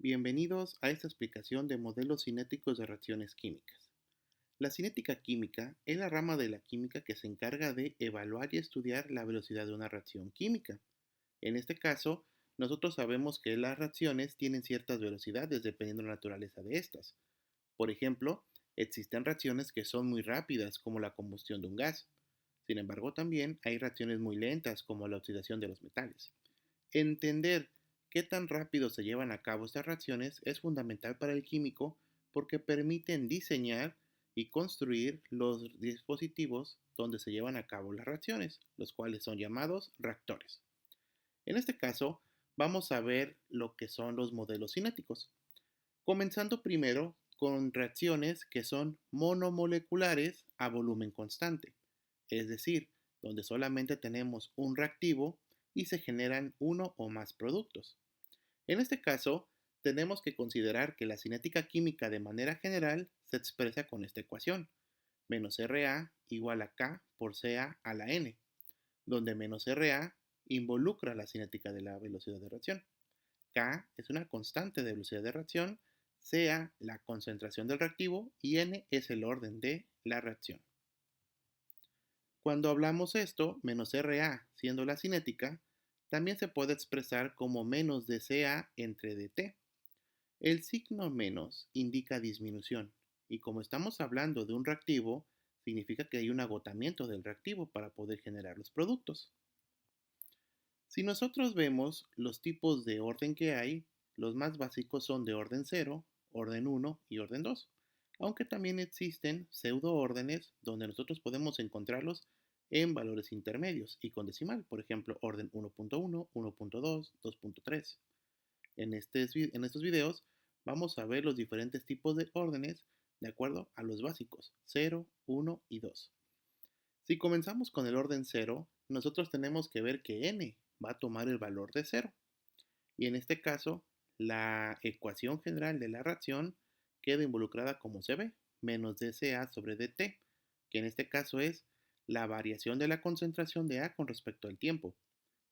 Bienvenidos a esta explicación de modelos cinéticos de reacciones químicas. La cinética química es la rama de la química que se encarga de evaluar y estudiar la velocidad de una reacción química. En este caso, nosotros sabemos que las reacciones tienen ciertas velocidades dependiendo de la naturaleza de estas. Por ejemplo, existen reacciones que son muy rápidas, como la combustión de un gas. Sin embargo, también hay reacciones muy lentas, como la oxidación de los metales. Entender qué tan rápido se llevan a cabo estas reacciones es fundamental para el químico porque permiten diseñar y construir los dispositivos donde se llevan a cabo las reacciones, los cuales son llamados reactores. En este caso, vamos a ver lo que son los modelos cinéticos, comenzando primero con reacciones que son monomoleculares a volumen constante, es decir, donde solamente tenemos un reactivo y se generan uno o más productos. En este caso, tenemos que considerar que la cinética química de manera general se expresa con esta ecuación, menos Ra igual a K por Ca a la N, donde menos Ra involucra la cinética de la velocidad de reacción. K es una constante de velocidad de reacción, Ca la concentración del reactivo y N es el orden de la reacción. Cuando hablamos esto, menos Ra siendo la cinética, también se puede expresar como menos de Ca entre dt. El signo menos indica disminución, y como estamos hablando de un reactivo, significa que hay un agotamiento del reactivo para poder generar los productos. Si nosotros vemos los tipos de orden que hay, los más básicos son de orden 0, orden 1 y orden 2, aunque también existen pseudoórdenes donde nosotros podemos encontrarlos en valores intermedios y con decimal, por ejemplo, orden 1.1, 1.2, 2.3. En estos videos vamos a ver los diferentes tipos de órdenes de acuerdo a los básicos 0, 1 y 2. Si comenzamos con el orden 0, nosotros tenemos que ver que n va a tomar el valor de 0. Y en este caso, la ecuación general de la reacción queda involucrada como se ve, menos dCA sobre dt, que en este caso es la variación de la concentración de A con respecto al tiempo,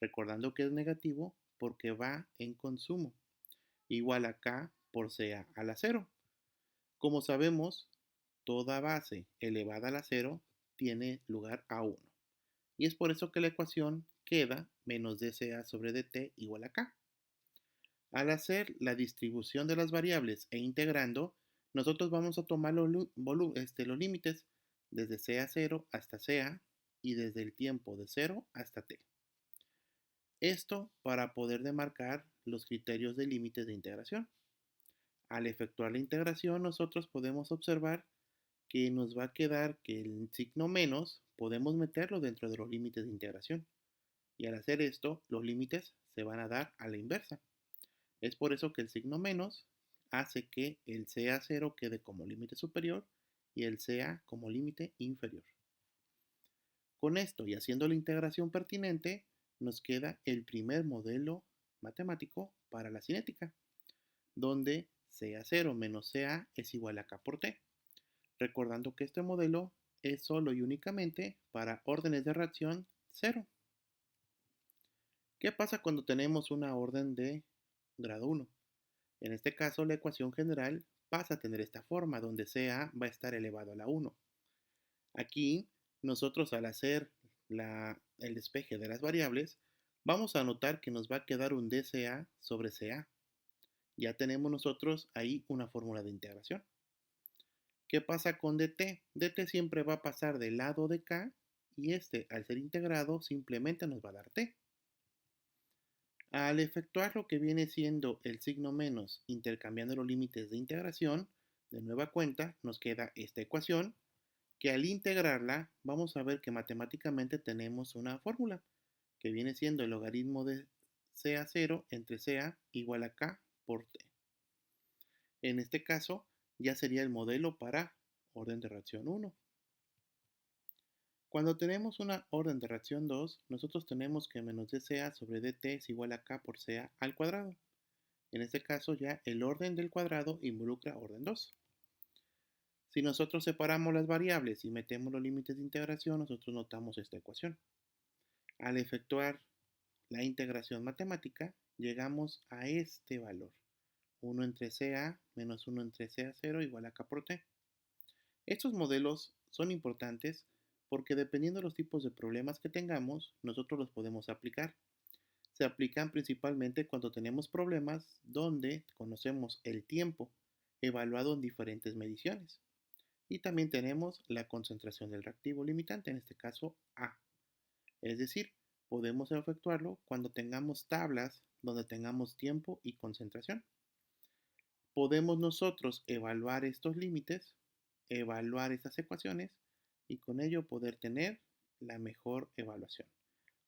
recordando que es negativo porque va en consumo, igual a K por Ca a la 0. Como sabemos, toda base elevada a la 0 tiene lugar a 1. Y es por eso que la ecuación queda menos dCA sobre dt igual a K. Al hacer la distribución de las variables e integrando, nosotros vamos a tomar los límites desde Ca0 hasta Ca y desde el tiempo de 0 hasta t. Esto para poder demarcar los criterios de límites de integración. Al efectuar la integración, nosotros podemos observar que nos va a quedar que el signo menos podemos meterlo dentro de los límites de integración. Y al hacer esto, los límites se van a dar a la inversa. Es por eso que el signo menos hace que el Ca0 quede como límite superior y el Ca como límite inferior. Con esto y haciendo la integración pertinente, nos queda el primer modelo matemático para la cinética, donde Ca0 menos Ca es igual a K por T, recordando que este modelo es solo y únicamente para órdenes de reacción 0. ¿Qué pasa cuando tenemos una orden de grado 1? En este caso, la ecuación general pasa a tener esta forma, donde Ca va a estar elevado a la 1. Aquí, nosotros al hacer el despeje de las variables, vamos a notar que nos va a quedar un dCA sobre Ca. Ya tenemos nosotros ahí una fórmula de integración. ¿Qué pasa con dt? Dt siempre va a pasar del lado de K y este, al ser integrado, simplemente nos va a dar t. Al efectuar lo que viene siendo el signo menos intercambiando los límites de integración, de nueva cuenta nos queda esta ecuación que al integrarla vamos a ver que matemáticamente tenemos una fórmula que viene siendo el logaritmo de Ca0 entre Ca igual a K por T. En este caso ya sería el modelo para orden de reacción 1. Cuando tenemos una orden de reacción 2, nosotros tenemos que menos dCA sobre dt es igual a K por Ca al cuadrado. En este caso ya el orden del cuadrado involucra orden 2. Si nosotros separamos las variables y metemos los límites de integración, nosotros notamos esta ecuación. Al efectuar la integración matemática, llegamos a este valor, 1 entre CA menos 1 entre CA0 igual a K por T. Estos modelos son importantes porque dependiendo de los tipos de problemas que tengamos, nosotros los podemos aplicar. Se aplican principalmente cuando tenemos problemas donde conocemos el tiempo evaluado en diferentes mediciones. Y también tenemos la concentración del reactivo limitante, en este caso A. Es decir, podemos efectuarlo cuando tengamos tablas donde tengamos tiempo y concentración. Podemos nosotros evaluar estos límites, evaluar estas ecuaciones y con ello poder tener la mejor evaluación.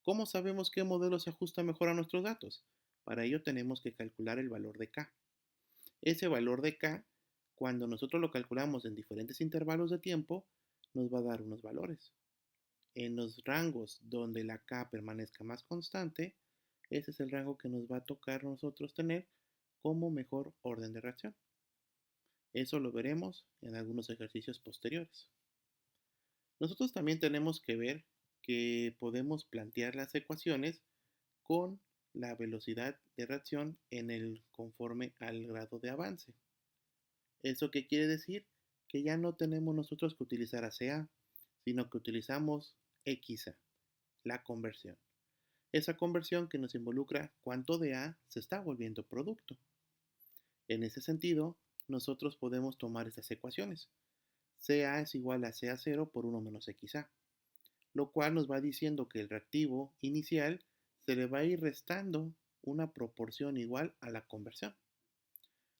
¿Cómo sabemos qué modelo se ajusta mejor a nuestros datos? Para ello tenemos que calcular el valor de K. Ese valor de K, cuando nosotros lo calculamos en diferentes intervalos de tiempo, nos va a dar unos valores. En los rangos donde la K permanezca más constante, ese es el rango que nos va a tocar nosotros tener como mejor orden de reacción. Eso lo veremos en algunos ejercicios posteriores. Nosotros también tenemos que ver que podemos plantear las ecuaciones con la velocidad de reacción conforme al grado de avance. ¿Eso qué quiere decir? Que ya no tenemos nosotros que utilizar ACA, sino que utilizamos XA, la conversión. Esa conversión que nos involucra cuánto de A se está volviendo producto. En ese sentido, nosotros podemos tomar estas ecuaciones. CA es igual a CA0 por 1 menos XA, lo cual nos va diciendo que el reactivo inicial se le va a ir restando una proporción igual a la conversión.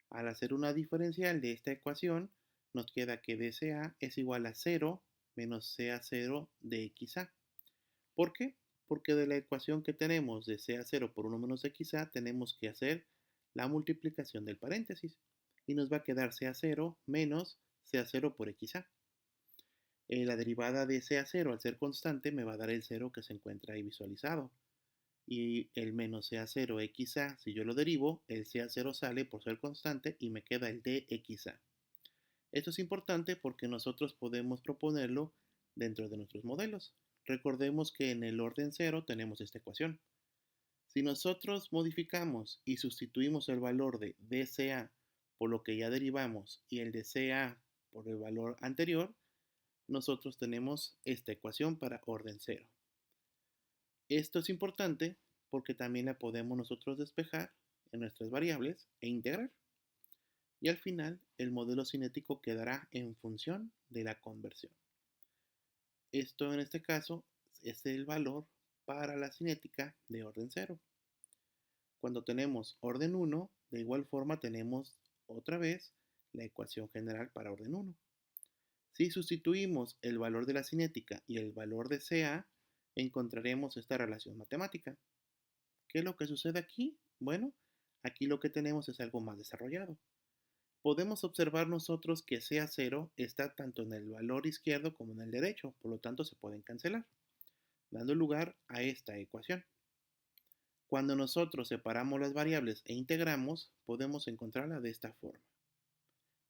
Al hacer una diferencial de esta ecuación, nos queda que dCA es igual a 0 menos CA0 de XA. ¿Por qué? Porque de la ecuación que tenemos de CA0 por 1 menos XA tenemos que hacer la multiplicación del paréntesis y nos va a quedar CA0 menos CA0 por XA. La derivada de CA0 al ser constante me va a dar el 0 que se encuentra ahí visualizado. Y el menos CA0 XA, si yo lo derivo, el CA0 sale por ser constante y me queda el dXA. Esto es importante porque nosotros podemos proponerlo dentro de nuestros modelos. Recordemos que en el orden 0 tenemos esta ecuación. Si nosotros modificamos y sustituimos el valor de dCA por lo que ya derivamos y el de CA por el valor anterior, nosotros tenemos esta ecuación para orden 0. Esto es importante porque también la podemos nosotros despejar en nuestras variables e integrar. Y al final, el modelo cinético quedará en función de la conversión. Esto en este caso es el valor para la cinética de orden 0. Cuando tenemos orden 1, de igual forma tenemos otra vez la ecuación general para orden 1. Si sustituimos el valor de la cinética y el valor de CA, encontraremos esta relación matemática. ¿Qué es lo que sucede aquí? Bueno, aquí lo que tenemos es algo más desarrollado. Podemos observar nosotros que CA0 está tanto en el valor izquierdo como en el derecho, por lo tanto se pueden cancelar, dando lugar a esta ecuación. Cuando nosotros separamos las variables e integramos, podemos encontrarla de esta forma.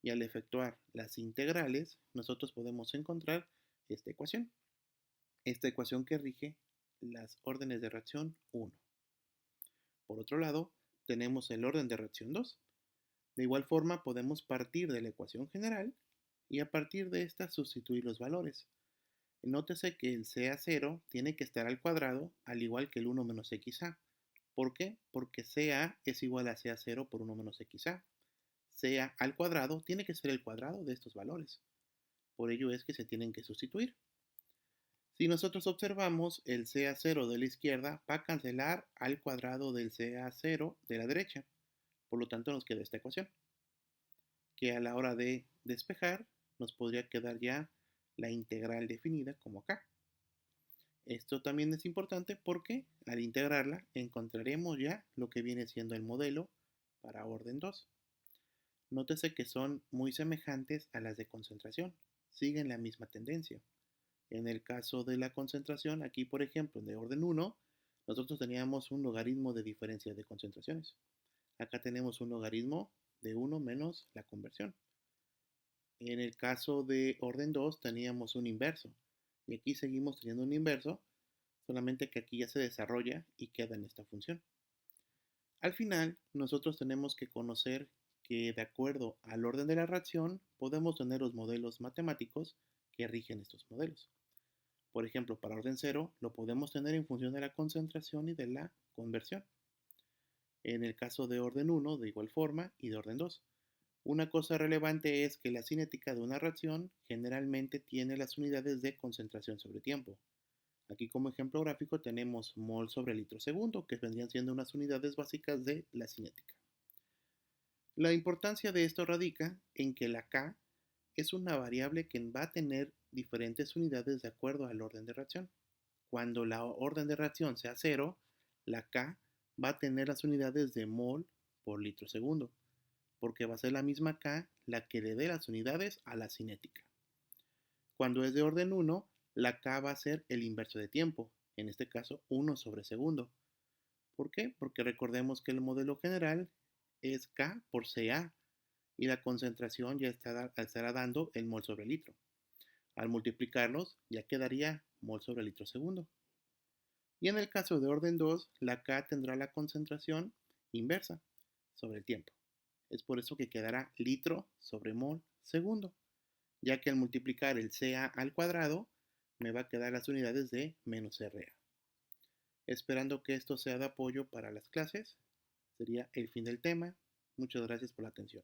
Y al efectuar las integrales, nosotros podemos encontrar esta ecuación. Esta ecuación que rige las órdenes de reacción 1. Por otro lado, tenemos el orden de reacción 2. De igual forma, podemos partir de la ecuación general y a partir de esta sustituir los valores. Nótese que el CA0 tiene que estar al cuadrado, al igual que el 1 menos XA. ¿Por qué? Porque CA es igual a CA0 por 1 menos XA. CA al cuadrado tiene que ser el cuadrado de estos valores. Por ello es que se tienen que sustituir. Si nosotros observamos, el CA0 de la izquierda va a cancelar al cuadrado del CA0 de la derecha. Por lo tanto, nos queda esta ecuación, que a la hora de despejar nos podría quedar ya la integral definida como acá. Esto también es importante porque al integrarla encontraremos ya lo que viene siendo el modelo para orden 2. Nótese que son muy semejantes a las de concentración, siguen la misma tendencia. En el caso de la concentración, aquí por ejemplo de orden 1, nosotros teníamos un logaritmo de diferencia de concentraciones. Acá tenemos un logaritmo de 1 menos la conversión. En el caso de orden 2 teníamos un inverso. Y aquí seguimos teniendo un inverso, solamente que aquí ya se desarrolla y queda en esta función. Al final, nosotros tenemos que conocer que de acuerdo al orden de la reacción podemos tener los modelos matemáticos que rigen estos modelos. Por ejemplo, para orden cero lo podemos tener en función de la concentración y de la conversión. En el caso de orden 1, de igual forma, y de orden 2. Una cosa relevante es que la cinética de una reacción generalmente tiene las unidades de concentración sobre tiempo. Aquí como ejemplo gráfico tenemos mol sobre litro segundo, que vendrían siendo unas unidades básicas de la cinética. La importancia de esto radica en que la K es una variable que va a tener diferentes unidades de acuerdo al orden de reacción. Cuando la orden de reacción sea cero, la K va a tener las unidades de mol por litro segundo, porque va a ser la misma K la que le dé las unidades a la cinética. Cuando es de orden 1, la K va a ser el inverso de tiempo, en este caso 1 sobre segundo. ¿Por qué? Porque recordemos que el modelo general es K por Ca y la concentración ya estará dando el mol sobre litro. Al multiplicarlos ya quedaría mol sobre litro segundo. Y en el caso de orden 2, la K tendrá la concentración inversa sobre el tiempo. Es por eso que quedará litro sobre mol segundo, ya que al multiplicar el Ca al cuadrado me va a quedar las unidades de menos Ra. Esperando que esto sea de apoyo para las clases, sería el fin del tema. Muchas gracias por la atención.